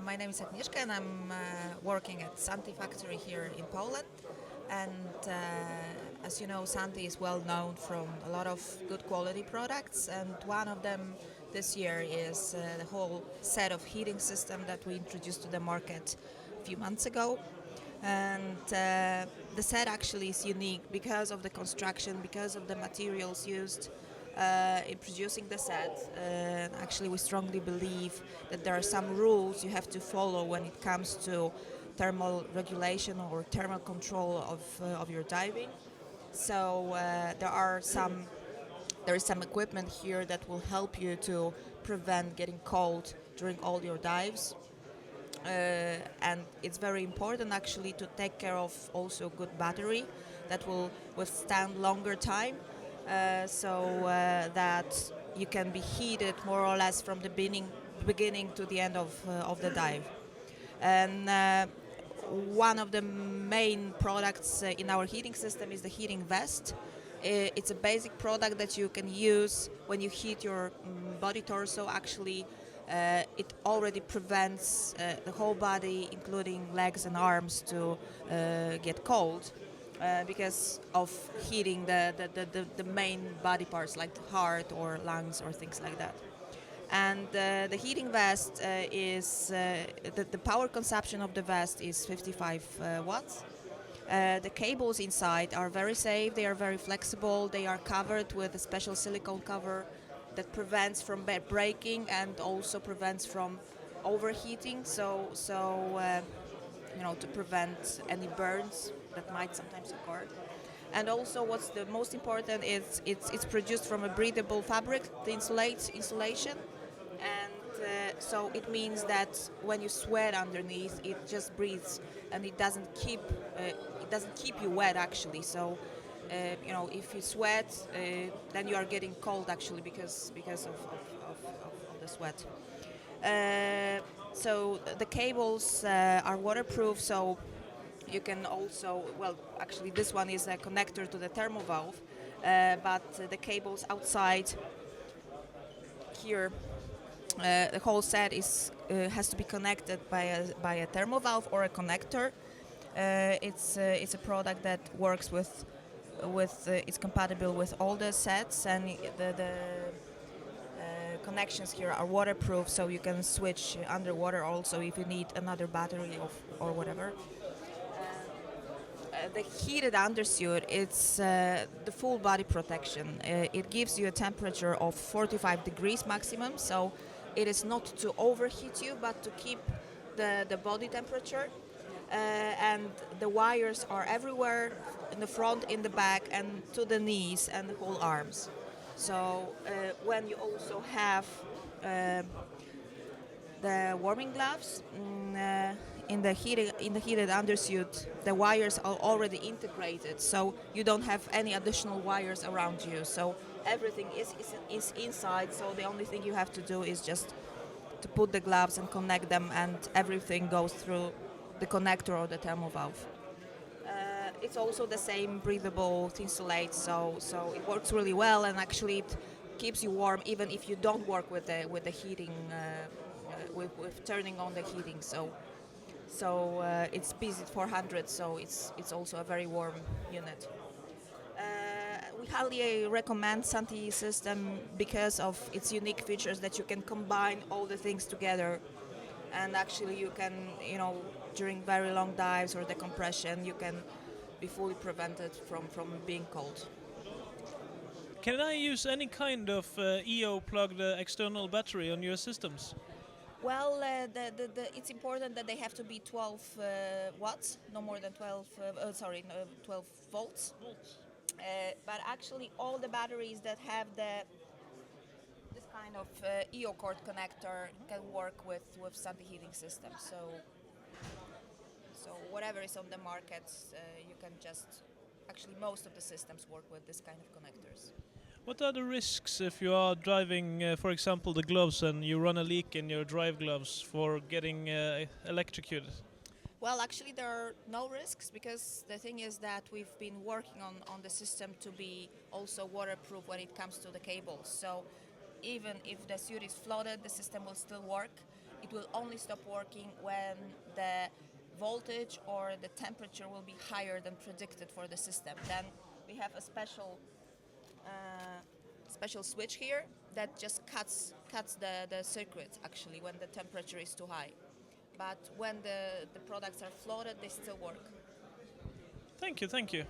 my name is Agnieszka and I'm working at Santi factory here in Poland. And as you know, Santi is well known from a lot of good quality products, and one of them this year is the whole set of heating system that we introduced to the market a few months ago. And the set actually is unique because of the construction, because of the materials used in producing the set. Actually, we strongly believe that there are some rules you have to follow when it comes to thermal regulation or thermal control of your diving. So there is some equipment here that will help you to prevent getting cold during all your dives. And it's very important actually to take care of also good battery that will withstand longer time, so that you can be heated more or less from the beginning to the end of the dive. And one of the main products in our heating system is the heating vest. It's a basic product that you can use when you heat your body torso. Actually, it already prevents the whole body, including legs and arms, to get cold because of heating the main body parts like the heart or lungs or things like that. And the heating vest the power consumption of the vest is 55 watts. The cables inside are very safe, they are very flexible, they are covered with a special silicone cover that prevents from breaking and also prevents from overheating, to prevent any burns that might sometimes occur. And also what's the most important is it's produced from a breathable fabric, the insulation, and so it means that when you sweat underneath, it just breathes and it doesn't keep you wet actually. So if you sweat, then you are getting cold actually because of the sweat. So the cables are waterproof, so you can also, well, actually this one is a connector to the thermal valve, but the cables outside here, the whole set has to be connected by a thermal valve or a connector. It's a product that works with it's compatible with all the sets, and the connections here are waterproof, so you can switch underwater also if you need another battery or whatever. The heated undersuit, it's the full body protection. It gives you a temperature of 45 degrees maximum, so it is not to overheat you, but to keep the body temperature. And the wires are everywhere, in the front, in the back, and to the knees and the whole arms. So when you also have the warming gloves, in the heated undersuit, the wires are already integrated, so you don't have any additional wires around you. So everything is inside. So the only thing you have to do is just to put the gloves and connect them, and everything goes through the connector or the thermal valve. It's also the same breathable insulate, so it works really well, and actually it keeps you warm even if you don't work with the heating, with turning on the heating. So it's BZ400, so it's also a very warm unit. We highly recommend Santi system because of its unique features that you can combine all the things together, and actually you can, during very long dives or decompression, you can be fully prevented from being cold. Can I use any kind of EO plugged external battery on your systems? Well, it's important that they have to be 12 watts, no more than 12 volts. But actually, all the batteries that have this kind of EO cord connector can work with Santi heating system. So whatever is on the market, you can just actually most of the systems work with this kind of connectors. What are the risks if you are driving, for example, the gloves and you run a leak in your drive gloves for getting electrocuted? Well, actually, there are no risks because the thing is that we've been working on the system to be also waterproof when it comes to the cables. So even if the suit is flooded, the system will still work. it will only stop working when the voltage or the temperature will be higher than predicted for the system. Then we have a special switch here that just cuts the circuit actually when the temperature is too high. But when the products are floated, they still work. Thank you, thank you.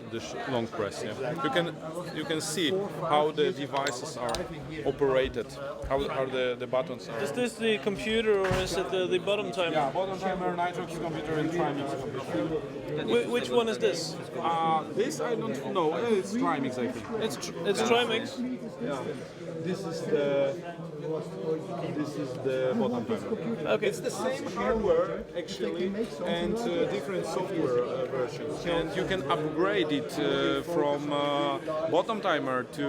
The long press. Yeah. You can see how the devices are operated, how the buttons are. Is this the computer or is it the bottom timer? Yeah, bottom timer, nitrox computer, and trimix computer. Which one is this? This I don't know. It's trimix, I think. It's Trimix. Yeah. This is the bottom timer. Okay. It's the same hardware actually, and different software versions. And you can upgrade it from bottom timer to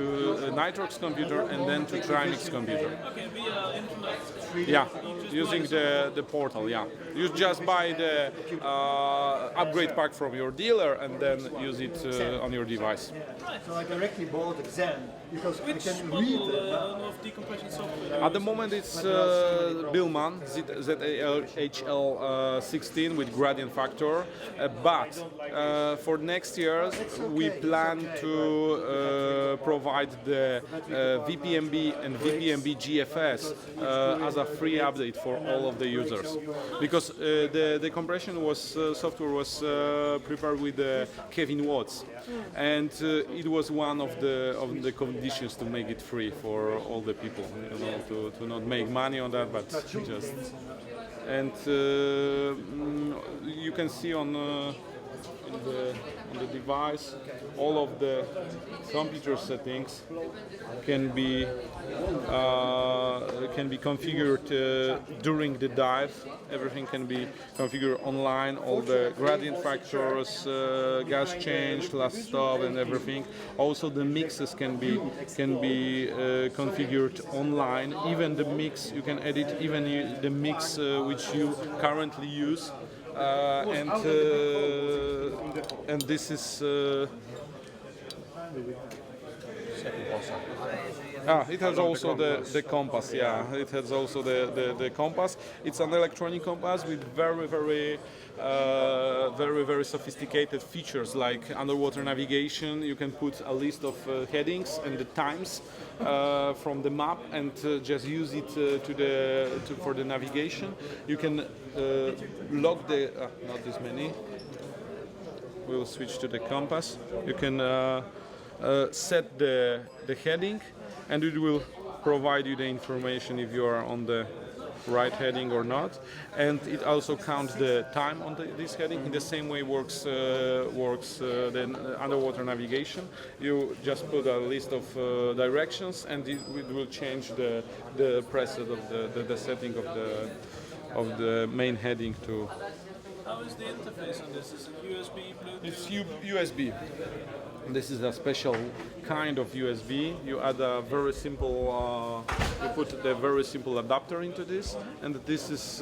nitrox computer and then to trimix computer. Okay, via internet. Yeah, using the portal. Yeah, you just buy the upgrade pack from your dealer and then use it on your device. So I directly bought exam because Which I can model read of decompression software? At the moment it's Billman ZAHL16 with gradient factor, but for next year we plan to provide the VPMB and VPMB GFS as a free update for all of the users, because the compression software was prepared with Kevin Watts, and it was one of the conditions to make it free for all the people, to not make money on that, but just. And you can see on the device all of the computer settings can be configured during the dive. Everything can be configured online. All the gradient factors, gas change, last stop, and everything. Also, the mixes can be configured online. Even the mix, you can edit even the mix which you currently use. And this is it has also the compass. Yeah, it has also the compass. It's an electronic compass with very sophisticated features like underwater navigation. You can put a list of headings and the times from the map and just use it for the navigation. You can log the not this many. We'll switch to the compass. You can set the heading, and it will provide you the information if you are on the right heading or not. And it also counts the time on this heading. In the same way works the underwater navigation. You just put a list of directions, and it will change the preset of the setting of the main heading to. How is the interface on this? Is it USB, Bluetooth? It's USB. This is a special kind of USB. You add a very simple, you put the very simple adapter into this, and this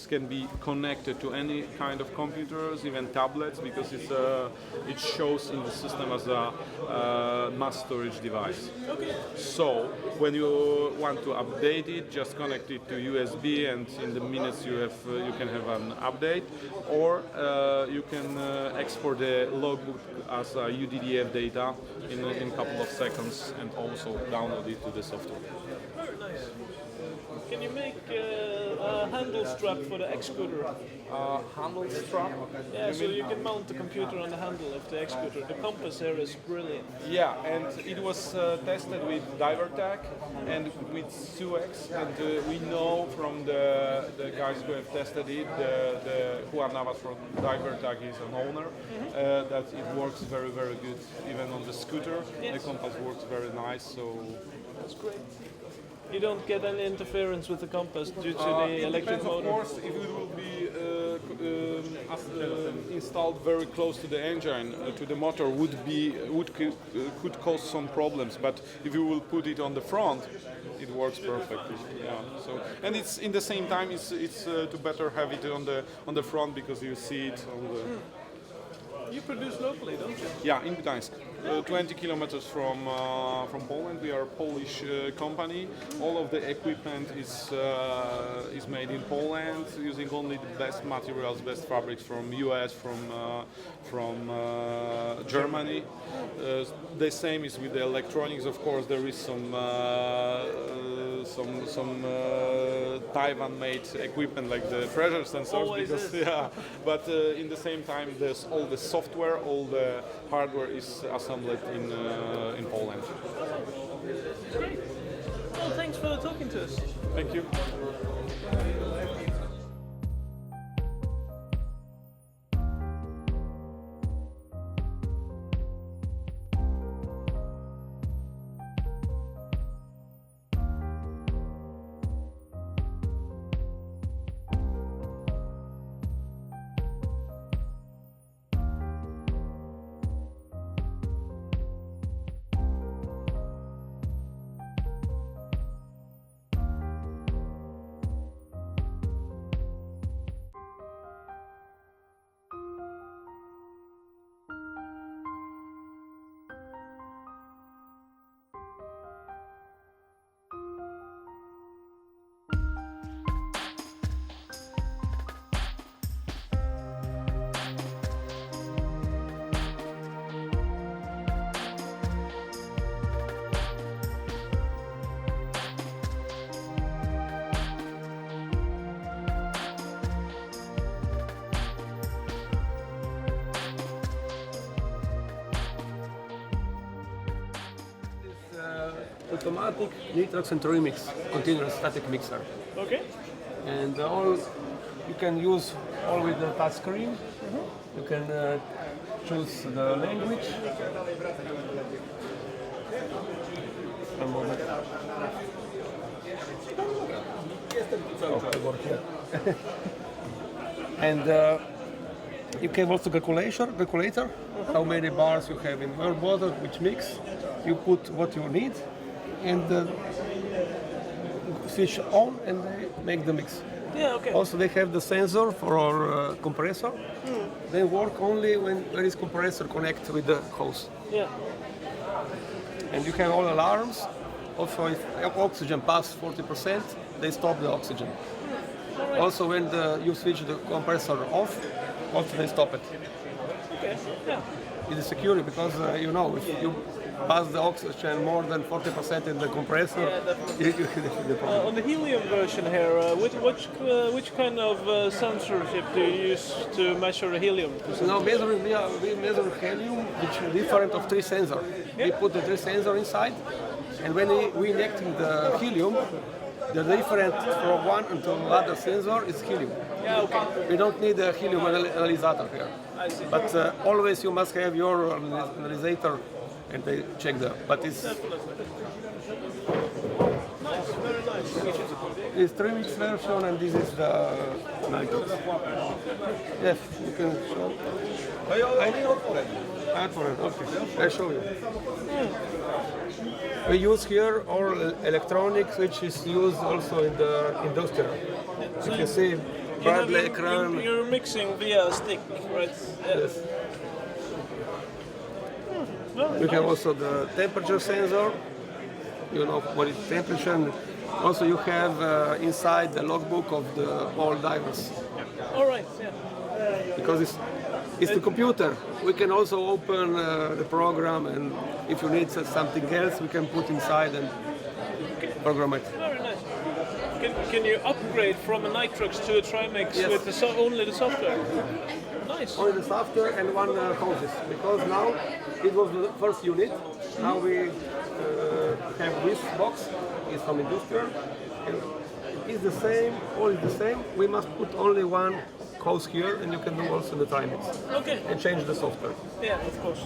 can be connected to any kind of computers, even tablets, because it shows in the system as a mass storage device. Okay. So when you want to update it, just connect it to USB, and in the minutes you can have an update, or you can export the logbook as a UDDF data in a couple of seconds, and also download it to the software. Very nice. Can you make handle strap for the X-scooter. Handle strap. Yeah, so you can mount the computer on the handle of the X-scooter. The compass here is brilliant. Yeah, and it was tested with Divertech and with Suex, and we know from the guys who have tested it, the Juan Navas from Divertech is an owner, that it works very, very good. Even on the scooter, the compass works very nice. So That's great. You don't get any interference with the compass due to the it electric depends, motor? of course, if it will be installed very close to the engine, to the motor, could cause some problems. But if you will put it on the front, it works perfectly. Yeah. So, and it's in the same time, it's to better have it on the front because you see it on the. You produce locally, don't you? Yeah, in Gdańsk, 20 kilometers from Poland. We are a Polish company. All of the equipment is made in Poland, using only the best materials, best fabrics from US, from Germany. The same is with the electronics. Of course, there is some Taiwan-made equipment like the pressure sensors. Always because is. yeah, but in the same time, there's all the software, all the hardware is assembled in Poland. Great. Well, thanks for talking to us. Thank you. Automatic nitrox and remix continuous static mixer, Okay. and all you can use all with the touch screen. You can choose the language. One moment. Okay, work here. And you can also calculator how many bars you have in your bottle, which mix. You put what you need, and switch on, and they make the mix. Yeah, okay. Also, they have the sensor for our compressor. They work only when there is compressor connect with the hose. Yeah. And you have all alarms. Also, if oxygen pass 40%, they stop the oxygen. Also, when you switch the compressor off, also they stop it. Okay. Yeah. It is secure because if you pass the oxygen more than 40% in the compressor, you the problem. On the helium version here, which kind of censorship do you use to measure the helium? Now we measure helium, which is different of three sensors. We put the three sensors inside, and when we injecting the helium, the difference from one to other sensor is helium. Yeah, okay. We don't need a helium analyzer here. I see. But always you must have your analyzer, and they check that. But it's Nice, very nice. it's 3-mix version, and this is the nitrox. Yes, you can show. Okay, I show you. We use here all electronics, which is used also in the industrial. You can see Bradley Ekran. You're mixing via a stick, right? Yeah. Yes. Very You have nice. also the temperature sensor. You know what is temperature. Also, you have inside the logbook of all divers, All right. Yeah. because it's the computer. We can also open the program, and if you need something else, we can put inside and program it. Very nice. Can you upgrade from a Nitrox to a Trimix Yes. with only the software? Nice. Only the software and one hoses, because now it was the first unit. Now we have this box. It's from industrial. And it is the same. All is the same. We must put only one hose here, and you can do also the Trimix Okay. and change the software. Yeah, of course.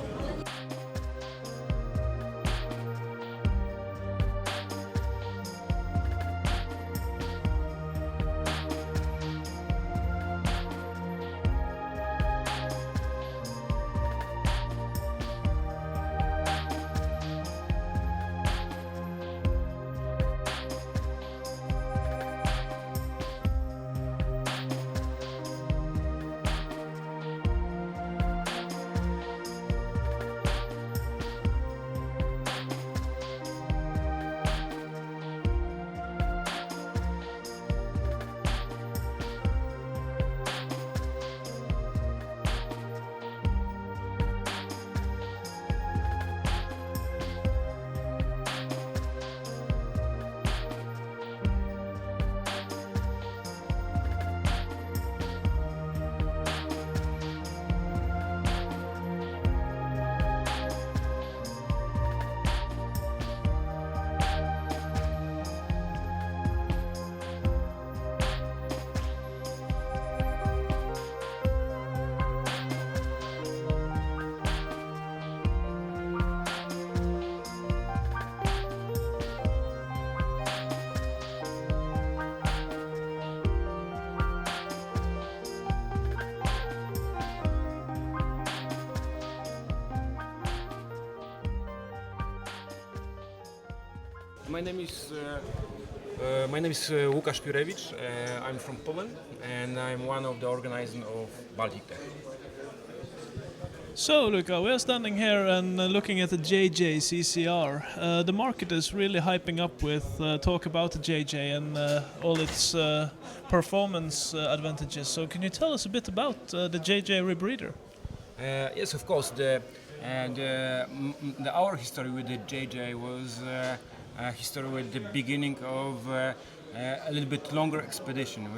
My name is Łukasz Piurewicz. I'm from Poland, and I'm one of the organizers of Baltitech. So, Luca, we are standing here and looking at the JJ CCR. The market is really hyping up with talk about the JJ and all its performance advantages. So, can you tell us a bit about the JJ rebreather? Yes, of course. Our history with the JJ was a history with the beginning of a little bit longer expedition.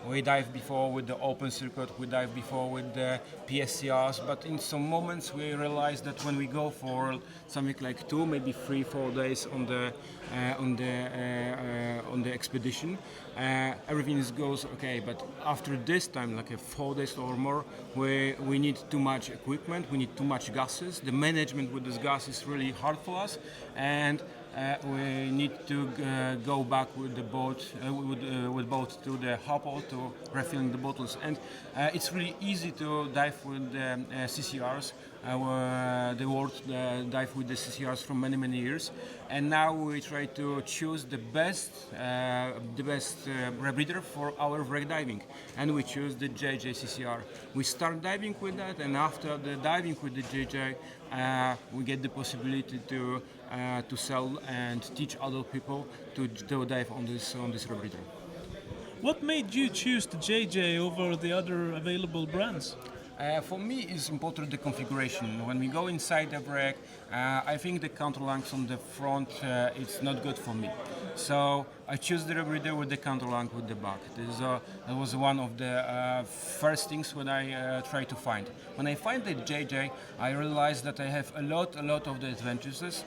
We dived before with the open circuit, we dived before with the PSCRs, but in some moments we realized that when we go for something like 2, maybe 3, 4 days on the expedition, everything goes okay. But after this time, like 4 days or more, we need too much equipment, we need too much gases. The management with this gas is really hard for us, and we need to go back with the boat, with boat to the harbor to refilling the bottles, and it's really easy to dive with the CCRs. The world dive with the CCRs for many years, and now we try to choose the best rebreather for our wreck diving, and we choose the JJ CCR. We start diving with that, and after the diving with the JJ, we get the possibility to sell and teach other people to dive on this rebreather. What made you choose the JJ over the other available brands? For me, it's important the configuration. When we go inside the wreck, I think the counterlunks on the front it's not good for me. So I choose the rebreather with the counterlunk with the back. That was one of the first things when I try to find. When I find the JJ, I realize that I have a lot of the advantages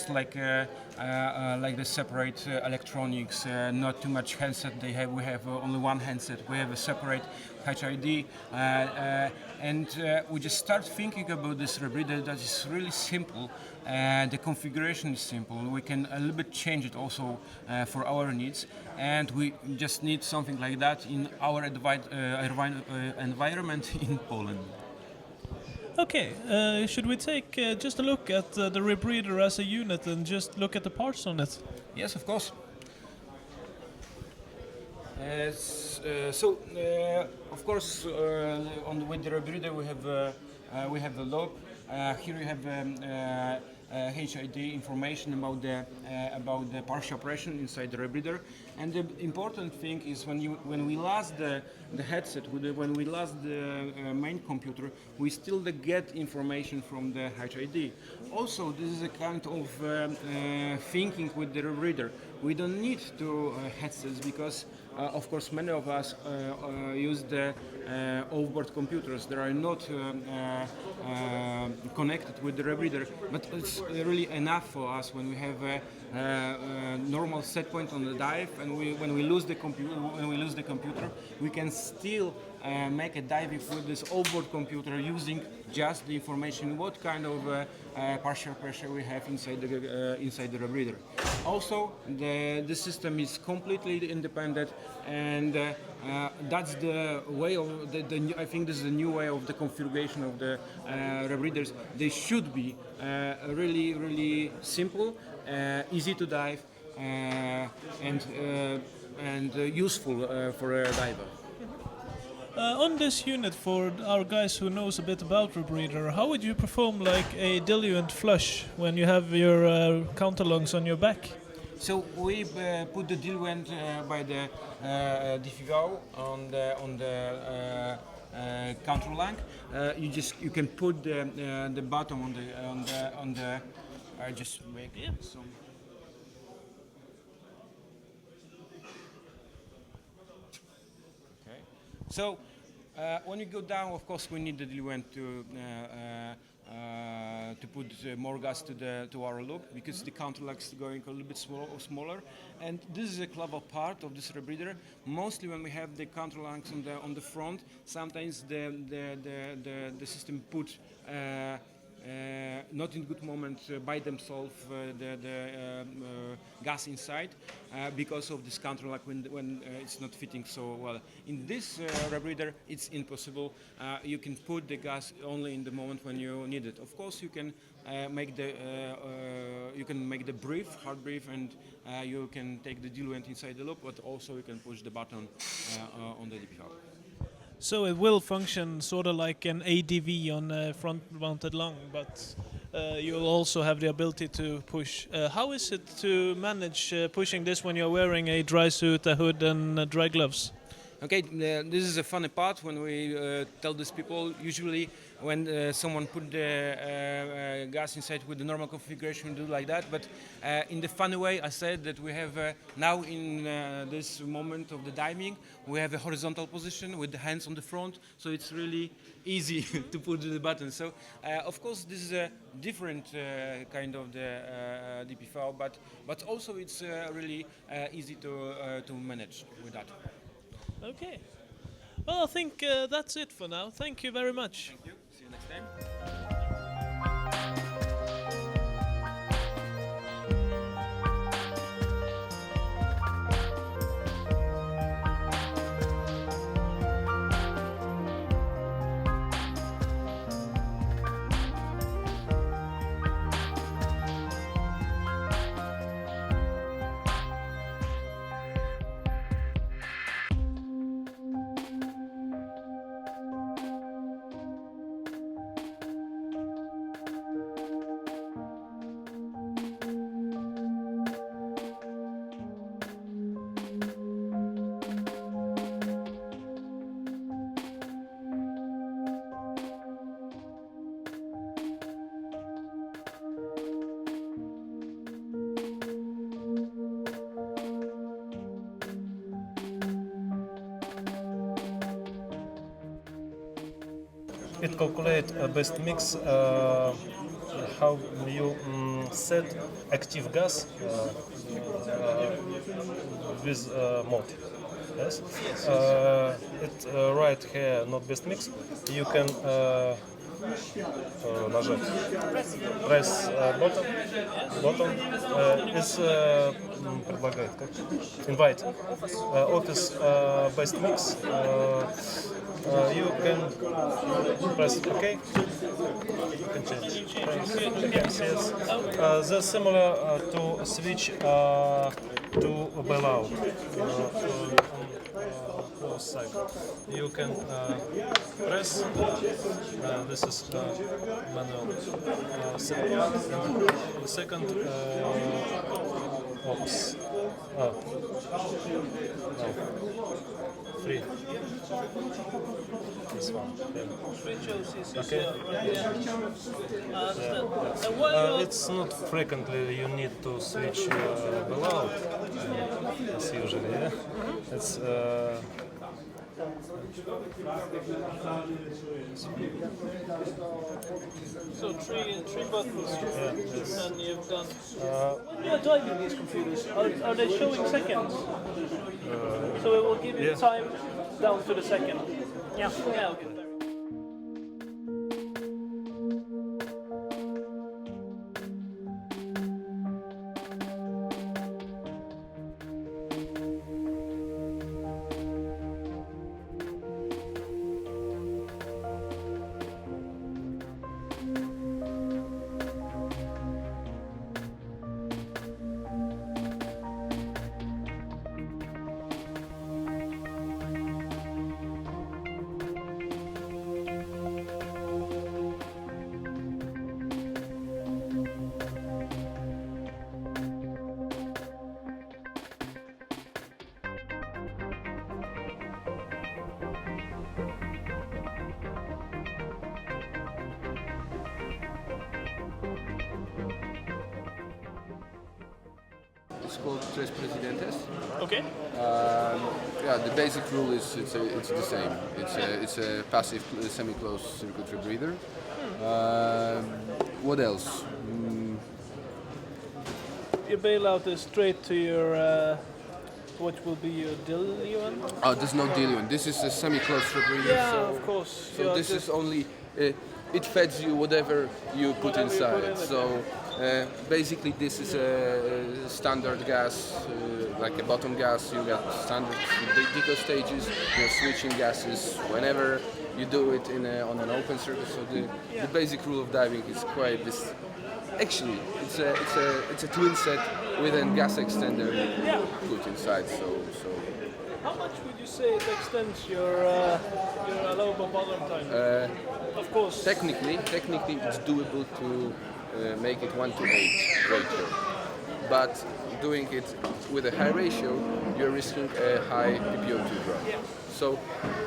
like the separate electronics, not too much handset. We have only one handset. We have a separate HID, and we just start thinking about this rebreather that is really simple. The configuration is simple. We can a little bit change it also for our needs, and we just need something like that in our environment in Poland. Okay, should we take just a look at the rebreather as a unit and just look at the parts on it? Yes, of course. Of course, with the rebreather we have the lobe. Here you have HID information about the partial operation inside the rebreather. And the important thing is when we lost the headset, when we lost the main computer, we still get information from the HID. Also, this is a kind of thinking with the rebreather. we don't need to headsets because, of course, many of us use the offboard computers. They are not connected with the rebreather, but it's really enough for us when we have a normal set point on the dive, and when we lose the computer, we can still make a dive with this offboard computer using just the information what kind of partial pressure we have inside the rebreather. Also, the system is completely independent, and that's the way of I think this is the new way of the configuration of the rebreathers. They should be really simple, easy to dive, and useful for a diver. On this unit, for our guys who knows a bit about rebreather, how would you perform like a diluent flush when you have your counterlungs on your back? So we put the diluent by the diffugao on the counterlung. You can put the bottom on the I just make some. Okay. So when you go down, of course, we need the diluent to put more gas to our loop because the counterlug is going a little bit smaller, and this is a clever part of this rebreather. Mostly when we have the counterlungs on the front, sometimes the system puts not in good moment by themselves the gas inside because of this counterlug when it's not fitting so well. In this rebreather, it's impossible. You can put the gas only in the moment when you need it. Of course, you can make the hard brief, and you can take the diluent inside the loop, but also you can push the button on the DPR. So it will function sort of like an ADV on a front-mounted lung, but you'll also have the ability to push. How is it to manage pushing this when you're wearing a dry suit, a hood, and dry gloves? Okay, this is a funny part when we tell these people. Usually, when someone put the gas inside with the normal configuration, we do like that. But in the funny way, I said that we have now in this moment of the diving, we have a horizontal position with the hands on the front, so it's really easy to put the button. So, of course, this is a different kind of the DPV, but also it's really easy to manage with that. Okay. Well, I think that's it for now. Thank you very much. Thank you. See you next time. It calculates a best mix, how you set active gas with mode. Yes. It right here not best mix. You can нажать. Press button. Is предлагает как? Invite. Office best mix. You can press OK. You can change. Yes. They're similar to switch to bailout. Close side. You can press. This is manual. Second, oops. Oh. Free. This one. Yeah. Okay. It's not frequently you need to switch below. It's usually, yeah. It's So three buttons, yeah, it's, and you've done. When you're driving these computers, are they showing seconds? So it will give you yeah. time down to the second. Yeah. Yeah. Okay. It's called Tres Presidentes. Okay. Yeah, the basic rule is it's the same. It's a passive semi-closed circuitry breather. What else? Your bailout is straight to your what will be your diluent. Oh, there's no diluent. This is a semi-closed breather. Yeah, so, of course. So this is only. It feds you whatever you put Whatever you inside. put in it, So basically, this is a standard gas, like a bottom gas. You got standard deco stages. You're switching gases whenever you do it on an open circuit. So the basic rule of diving is quite this. Actually, it's a twin set with a gas extender put inside. So. How much would you say it extends your allowable bottom time? Of course. Technically, it's doable to make it 1 to 8 ratio. But doing it with a high ratio, you're risking a high PPO2 drop. Yeah. So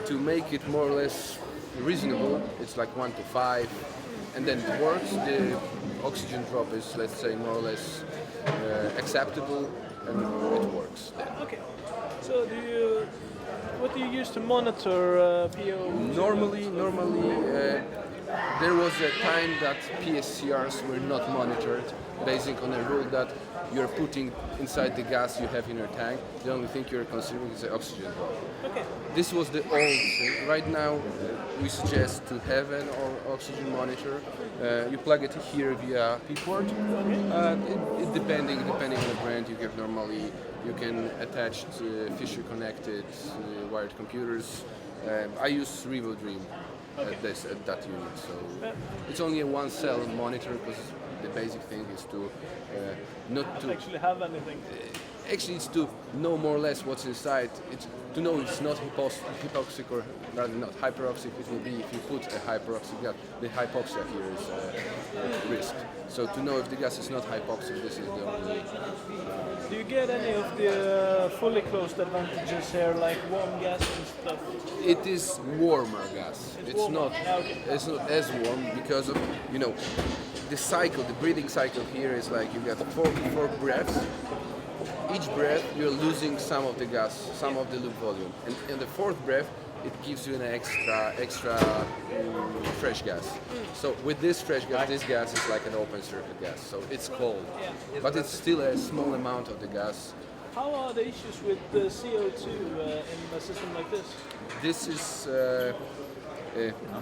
to make it more or less reasonable, it's like 1 to 5, and then it works. The oxygen drop is, let's say, more or less acceptable, and it works then. Okay. So what do you use to monitor PO? Normally, there was a time that PSCRs were not monitored, based on a rule that you're putting inside the gas you have in your tank. The only thing you're considering is the oxygen drop. Okay. This was the old thing. Right now, we suggest to have an oxygen monitor. You plug it here via P-port. Depending on the brand, you can attach to Fisher-connected wired computers. I use Revo Dream at that unit, so it's only a one-cell monitor because the basic thing is to not to Actually have anything. Actually, it's to know more or less what's inside. It's to know it's not hypoxic or rather not hyperoxic. It will be if you put a hyperoxic gas. The hypoxia here is a risk. So to know if the gas is not hypoxic, this is the only. Do you get any of the fully closed advantages here, like warm gas and stuff? It is warmer gas. It's warmer. not. Yeah, okay. It's not as warm because of the cycle. The breathing cycle here is like you get four breaths. Each breath you're losing some of the gas, some of the loop volume, and in the fourth breath it gives you an extra fresh gas. So with this fresh gas, this gas is like an open circuit gas, so it's cold, but it's still a small amount of the gas. How are the issues with the CO2 in a system like this? This is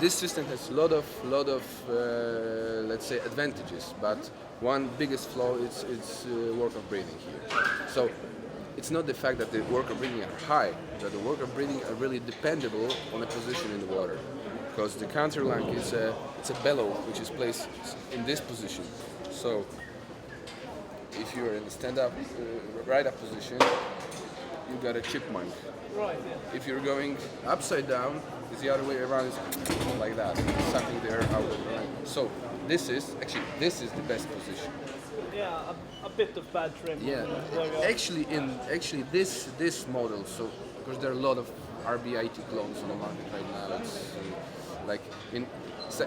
this system has a lot of let's say advantages, but one biggest flaw is its work of breathing here. So it's not the fact that the work of breathing are high, but the work of breathing are really dependable on a position in the water, because the counterlunk is it's a bellow which is placed in this position. So if you're in the stand-up right up position, you got a chipmunk. Right. Yeah. If you're going upside down, it's the other way around. It's like that. Something there. So this is the best position. Yeah. a bit of bad trim. Yeah, actually this model. So because there are a lot of RB80 clones on the market right now. It's like in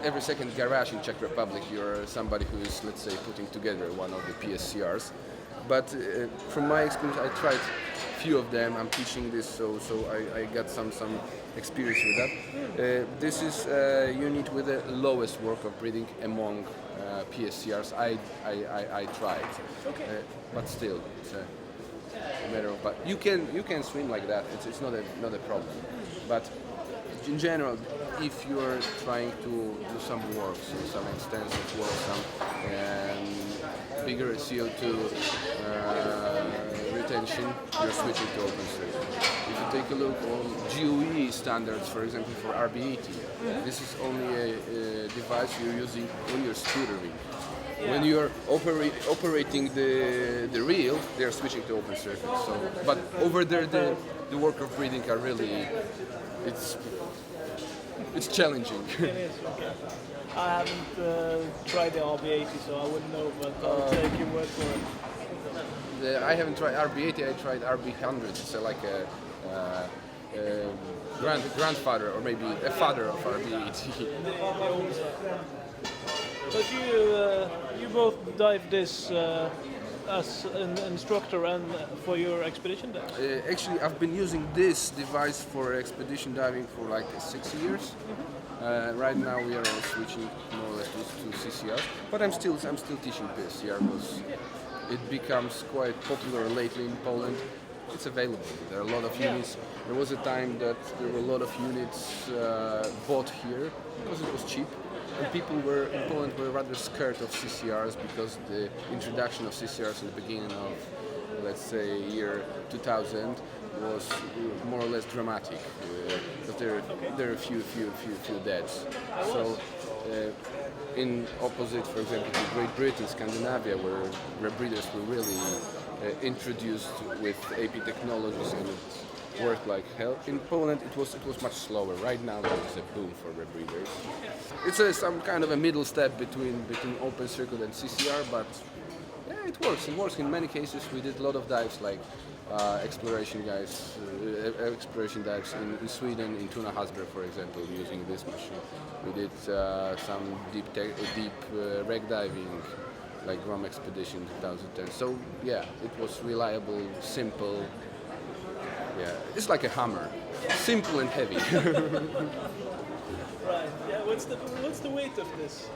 every second garage in Czech Republic, you're somebody who is, let's say, putting together one of the PSCRs. But from my experience, I tried few of them. I'm teaching this, so I got some experience with that. This is a unit with the lowest work of breathing among PSCRs I tried. Okay. But still, it's a matter of. But you can swim like that. It's not a problem. But in general, if you're trying to do some work, so some extensive work, some bigger CO2 retention, you're switching to open circuit. If you take a look on GOE standards, for example, for RB80, this is only a device you're using when you're scootering. Yeah. When you're operating the reel, they're switching to open circuit. So, but over there, the work of breathing are really, it's challenging. It is, okay. I haven't tried the RB80, so I wouldn't know, but I'll take your word for it. I haven't tried RB80, I tried RB100. It's like a grandfather or maybe a father of RB80. But you both dive this as an instructor and for your expedition dives? Actually, I've been using this device for expedition diving for like 6 years. Right now we are all switching more or less to CCR, but I'm still teaching PSCR because it becomes quite popular lately in Poland. It's available. There are a lot of units. There was a time that there were a lot of units bought here because it was cheap. And people in Poland were rather scared of CCRs because the introduction of CCRs in the beginning of, let's say, year 2000 was more or less dramatic. But there are a few deaths. So, in opposite, for example, to Great Britain, Scandinavia, where rebreathers were really introduced with AP technologies and it worked like hell. In Poland, it was much slower. Right now, there is a boom for rebreathers. It's some kind of a middle step between open circuit and CCR, but yeah, it works. It works in many cases. We did a lot of dives, like exploration dives in Sweden, in Tuna Hasberg, for example, using this machine. We did some deep wreck diving, like Rom Expedition 2010. So yeah, it was reliable, simple. Yeah, it's like a hammer, simple and heavy. Right. Yeah. What's the weight of this?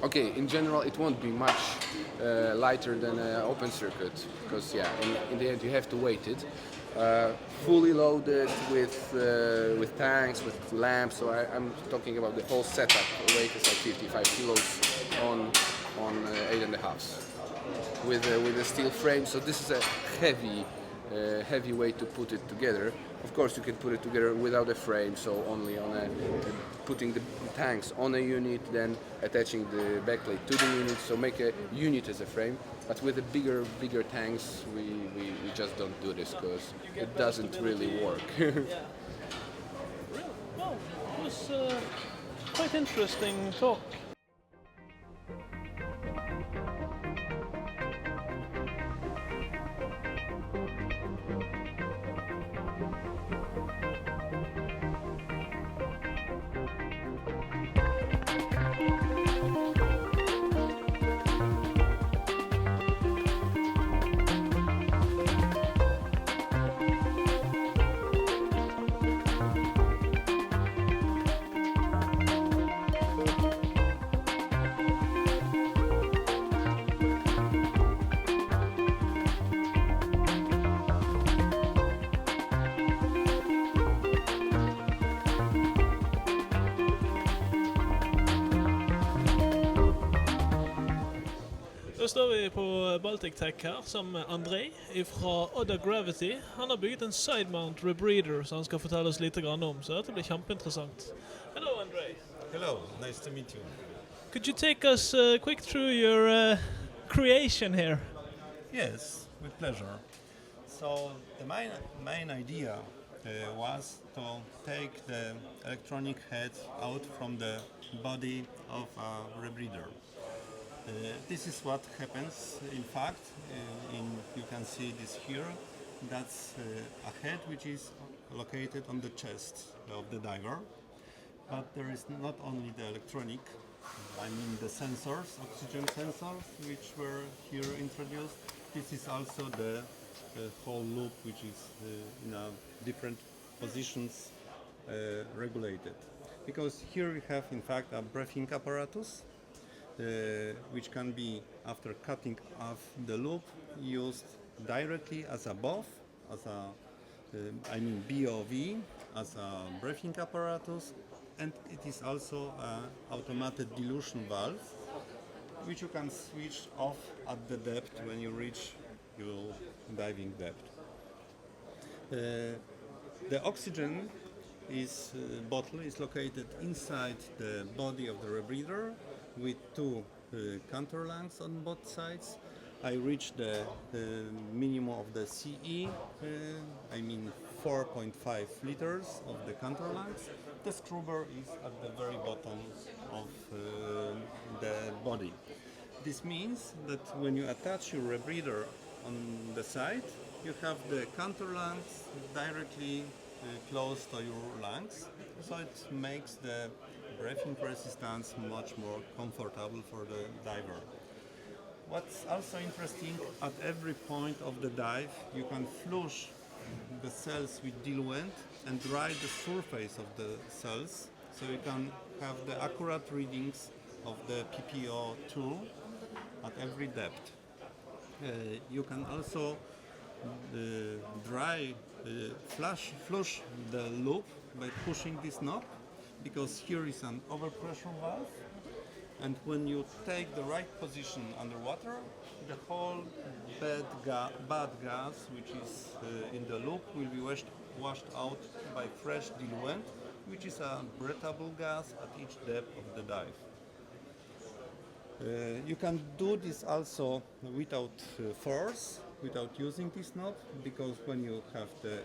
Okay, in general, it won't be much lighter than an open circuit because yeah, in the end you have to weight it. Fully loaded with tanks, with lamps. So I'm talking about the whole setup. The weight is like 55 kilos on 8.5s with a steel frame. So this is a heavy way to put it together. Of course, you can put it together without a frame, so only on putting the tanks on a unit, then attaching the backplate to the unit, so make a unit as a frame. But with the bigger tanks, we just don't do this because it doesn't really work. Yeah. Well, it was quite interesting talk. Da står vi på Baltitech her sammen med André fra Odda Gravity. Han har bygget en side-mount rebreather som han skal fortelle oss litt om, så dette blir kjempeinteressant. Hello, André. Hello, nice to meet you. Could you take us quick through your creation here? Yes, with pleasure. So the main idea was to take the electronic head out from the body of a rebreather. This is what happens. In fact, you can see this here. That's a head which is located on the chest of the diver. But there is not only the electronic, I mean the sensors, oxygen sensors, which were here introduced. This is also the whole loop, which is in different positions regulated. Because here we have, in fact, a breathing apparatus, which can be, after cutting off the loop, used directly as a BOV, as a, BOV, as a breathing apparatus, and it is also an automated dilution valve, which you can switch off at the depth when you reach your diving depth. The oxygen bottle is located inside the body of the rebreather with two counterlungs on both sides. I reached the minimum of the CE, 4.5 liters of the counterlungs. The scrubber is at the very bottom of the body. This means that when you attach your rebreather on the side, you have the counterlungs directly close to your lungs, so it makes the breathing resistance much more comfortable for the diver. What's also interesting, at every point of the dive, you can flush the cells with diluent and dry the surface of the cells, so you can have the accurate readings of the PPO2 at every depth. You can also flush the loop by pushing this knob, because here is an overpressure valve, and when you take the right position underwater, the whole bad gas which is in the loop will be washed out by fresh diluent, which is a breathable gas at each depth of the dive. You can do this also without force, without using this knob, because when you have the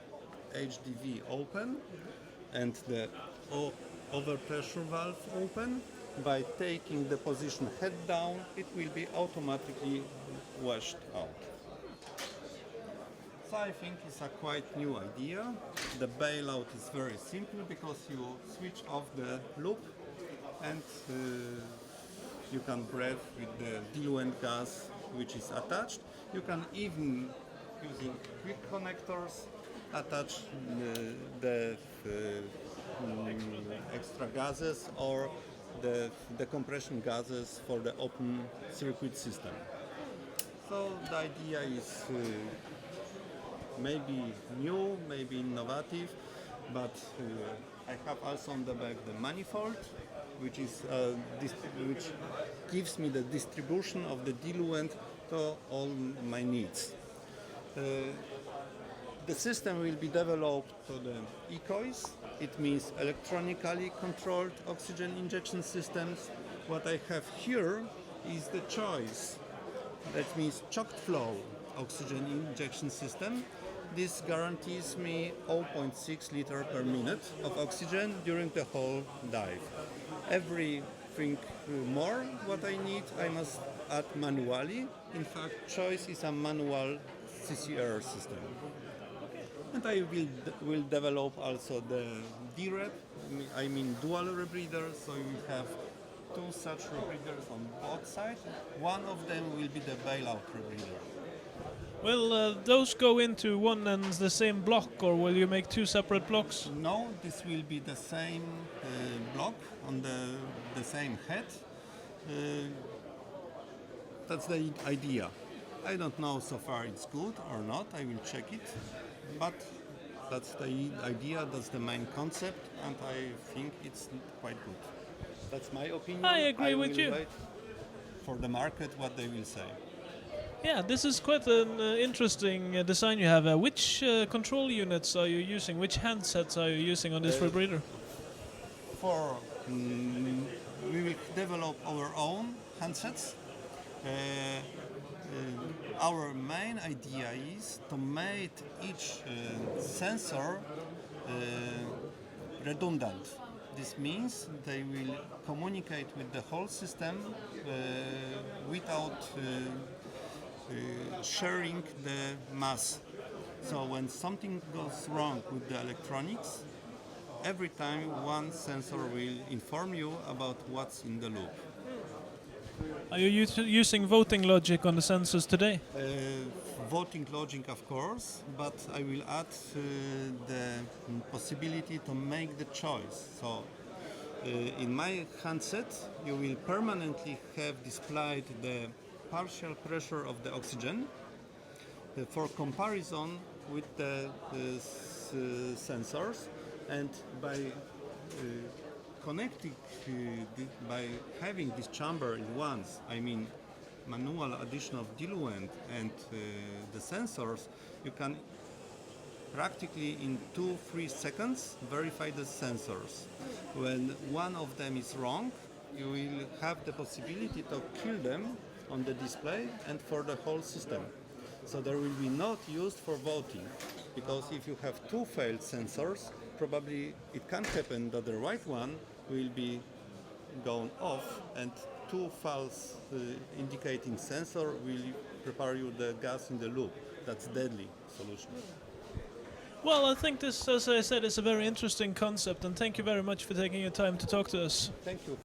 HDV open and the overpressure valve open, by taking the position head down, it will be automatically washed out. So I think it's a quite new idea. The bailout is very simple, because you switch off the loop and you can breathe with the diluent gas which is attached. You can even, using quick connectors, attach the extra gases or the compression gases for the open circuit system. So the idea is maybe new, maybe innovative, but I have also on the back the manifold, which gives me the distribution of the diluent to all my needs. The system will be developed to the ECOIS. It means electronically controlled oxygen injection systems. What I have here is the choice. That means choked flow oxygen injection system. This guarantees me 0.6 liter per minute of oxygen during the whole dive. Everything more what I need, I must add manually. In fact, choice is a manual CCR system. And I will develop also the DREP, dual rebreather, so you have two such rebreathers on both sides. One of them will be the bailout rebreather. Will those go into one and the same block, or will you make two separate blocks? No, this will be the same block on the same head. That's the idea. I don't know so far it's good or not, I will check it. But that's the idea, that's the main concept, and I think it's quite good. That's my opinion. I agree with you. Wait for the market what they will say. Yeah, this is quite an interesting design you have. Which control units are you using? Which handsets are you using on this rebreather? We will develop our own handsets. Our main idea is to make each sensor redundant. This means they will communicate with the whole system without sharing the mass. So when something goes wrong with the electronics, every time one sensor will inform you about what's in the loop. Are you using voting logic on the sensors today? Voting logic, of course, but I will add the possibility to make the choice. So in my handset, you will permanently have displayed the partial pressure of the oxygen for comparison with the sensors, and by connecting, by having this chamber in once, I mean manual addition of diluent and the sensors, you can practically in 2-3 seconds verify the sensors. When one of them is wrong, you will have the possibility to kill them on the display and for the whole system. So there will be not used for voting, because if you have two failed sensors, probably it can happen that the right one will be gone off and two false indicating sensor will prepare you the gas in the loop. That's deadly solution. Well, I think this, as I said, is a very interesting concept, and thank you very much for taking your time to talk to us. Thank you.